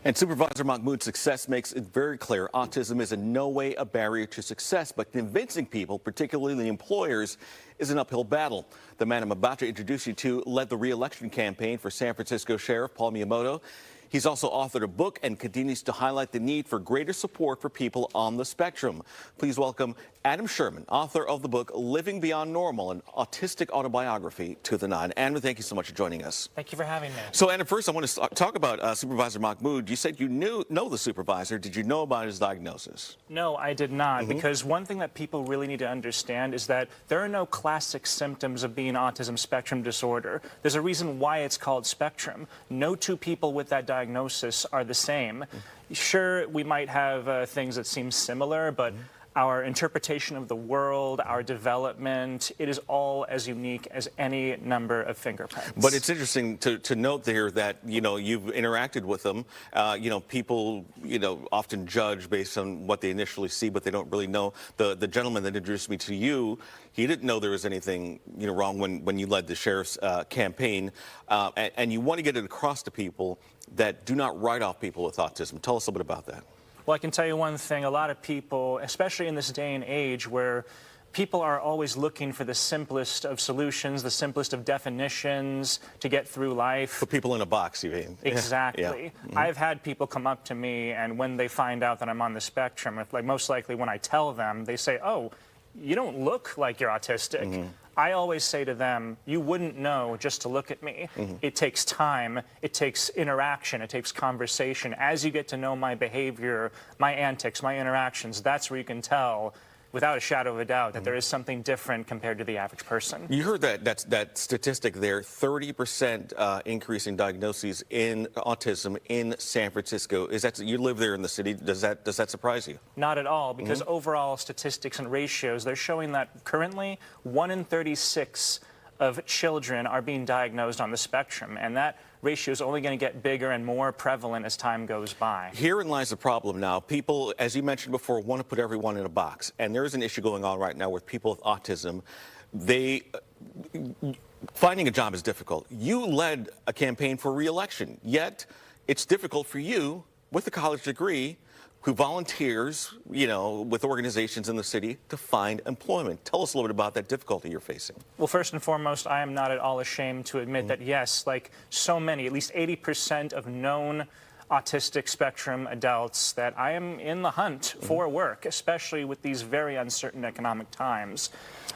And Supervisor Mahmoud's success makes it very clear autism is in no way a barrier to success, but convincing people, particularly the employers, is an uphill battle. The man I'm about to introduce you to led the re-election campaign for San Francisco Sheriff Paul Miyamoto. He's also authored a book and continues to highlight the need for greater support for people on the spectrum. Please welcome Adam Sherman, author of the book Living Beyond Normal, an Autistic Autobiography, to the Nine. Adam, thank you so much for joining us. Thank you for having me. So, Adam, first I want to talk about Supervisor Mahmoud. You said you know the supervisor. Did you know about his diagnosis? No, I did not, because one thing that people really need to understand is that there are no classic symptoms of being autism spectrum disorder. There's a reason why it's called spectrum. No two people with that diagnosis are the same. Sure, we might have things that seem similar, but our interpretation of the world, our development, it is all as unique as any number of fingerprints. But it's interesting to note there that, you've interacted with them. People, often judge based on what they initially see, but they don't really know. The gentleman that introduced me to you, he didn't know there was anything, wrong when you led the sheriff's campaign. And you want to get it across to people that do not write off people with autism. Tell us a bit about that. Well, I can tell you one thing. A lot of people, especially in this day and age where people are always looking for the simplest of solutions, the simplest of definitions to get through life. Put people in a box, you mean? Exactly. Yeah. I've had people come up to me, and when they find out that I'm on the spectrum, most likely when I tell them, they say, "Oh, you don't look like you're autistic." I always say to them, you wouldn't know just to look at me. It takes time, it takes interaction, it takes conversation. As you get to know my behavior, my antics, my interactions, that's where you can tell, without a shadow of a doubt, that there is something different compared to the average person. You heard that statistic there, 30% increase in diagnoses in autism in San Francisco. You live there in the city? Does that surprise you? Not at all, because overall statistics and ratios, they're showing that currently 1 in 36 of children are being diagnosed on the spectrum, and that ratio is only going to get bigger and more prevalent as time goes by. Herein lies the problem now. People, as you mentioned before, want to put everyone in a box, and there is an issue going on right now with people with autism. Finding a job is difficult. You led a campaign for re-election, yet it's difficult for you with a college degree who volunteers, with organizations in the city to find employment. Tell us a little bit about that difficulty you're facing. Well, first and foremost, I am not at all ashamed to admit that, yes, like so many, at least 80% of known autistic spectrum adults, that I am in the hunt for work, especially with these very uncertain economic times.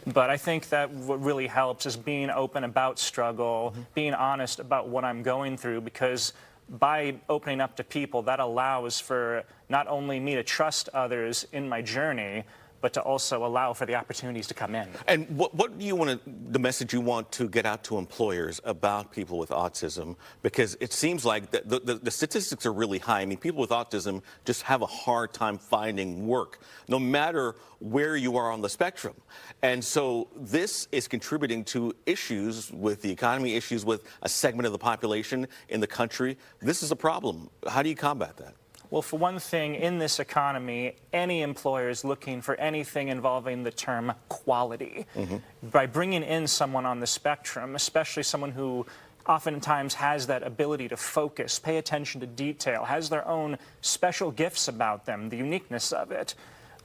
But I think that what really helps is being open about struggle, being honest about what I'm going through, because by opening up to people, that allows for not only me to trust others in my journey, but to also allow for the opportunities to come in. And what do you want the message you want to get out to employers about people with autism? Because it seems like the statistics are really high. I mean, people with autism just have a hard time finding work, no matter where you are on the spectrum. And so this is contributing to issues with the economy, issues with a segment of the population in the country. This is a problem. How do you combat that? Well, for one thing, in this economy, any employer is looking for anything involving the term quality. By bringing in someone on the spectrum, especially someone who oftentimes has that ability to focus, pay attention to detail, has their own special gifts about them, the uniqueness of it.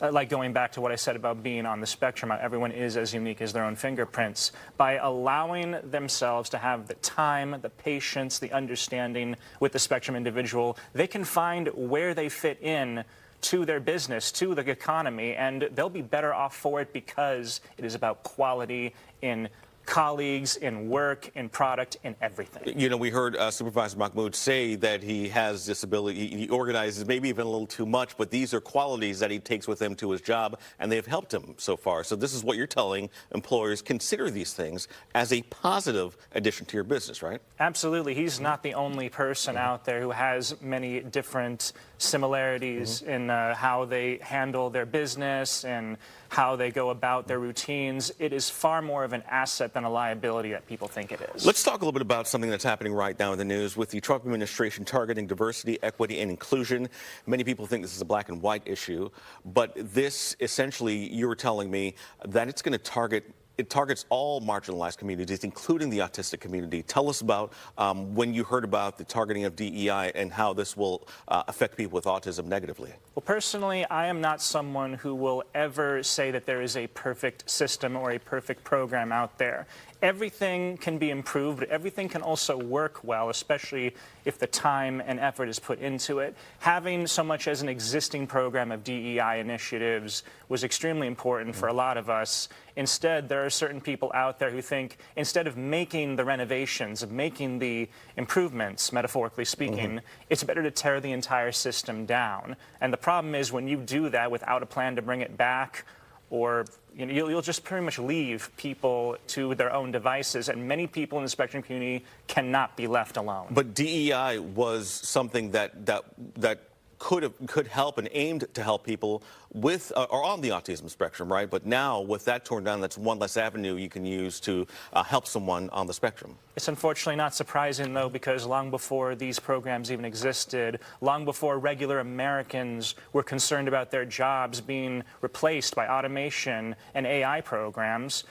Like going back to what I said about being on the spectrum, everyone is as unique as their own fingerprints. By allowing themselves to have the time, the patience, the understanding with the spectrum individual, they can find where they fit in to their business, to the economy, and they'll be better off for it because it is about quality in colleagues, in work, in product, in everything. We heard Supervisor Mahmoud say that he has this ability, he organizes maybe even a little too much, but these are qualities that he takes with him to his job, and they've helped him so far. So this is what you're telling employers: consider these things as a positive addition to your business, right? Absolutely. He's not the only person out there who has many different similarities in how they handle their business and how they go about their routines. It is far more of an asset than a liability that people think it is. Let's talk a little bit about something that's happening right now in the news with the Trump administration targeting diversity, equity, and inclusion. Many people think this is a black and white issue, but this essentially, you were telling me that it's going to target it targets all marginalized communities, including the autistic community. Tell us about when you heard about the targeting of DEI and how this will affect people with autism negatively. Well, personally, I am not someone who will ever say that there is a perfect system or a perfect program out there. Everything can be improved, but everything can also work well, especially if the time and effort is put into it. Having so much as an existing program of DEI initiatives was extremely important for a lot of us. Instead, there are certain people out there who think instead of making the renovations, of making the improvements, metaphorically speaking, it's better to tear the entire system down. And the problem is when you do that without a plan to bring it back, or you'll just pretty much leave people to their own devices, and many people in the spectrum community cannot be left alone. But DEI was something that could help and aimed to help people with or on the autism spectrum, right? But now with that torn down, that's one less avenue you can use to help someone on the spectrum. It's unfortunately not surprising, though, because long before these programs even existed, long before regular Americans were concerned about their jobs being replaced by automation and AI programs,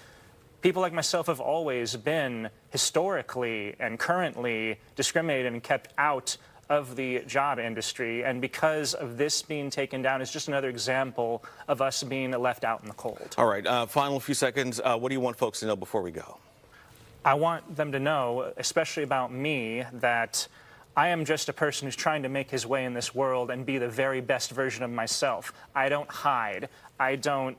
people like myself have always been historically and currently discriminated and kept out of the job industry, and because of this being taken down is just another example of us being left out in the cold. All right, final few seconds. What do you want folks to know before we go? I want them to know, especially about me, that I am just a person who's trying to make his way in this world and be the very best version of myself. I don't hide. I don't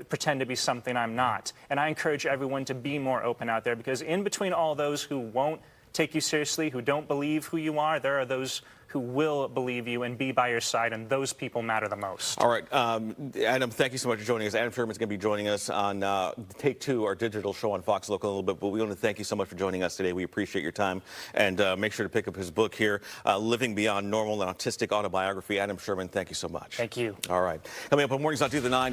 pretend to be something I'm not. And I encourage everyone to be more open out there, because in between all those who won't take you seriously, who don't believe who you are, there are those who will believe you and be by your side, and those people matter the most. All right, Adam, thank you so much for joining us. Adam Sherman's going to be joining us on Take Two, our digital show on Fox Local, in a little bit, but we want to thank you so much for joining us today. We appreciate your time, and make sure to pick up his book here, Living Beyond Normal, an Autistic Autobiography. Adam Sherman, thank you so much. Thank you. All right. Coming up on Mornings on 2 to 9.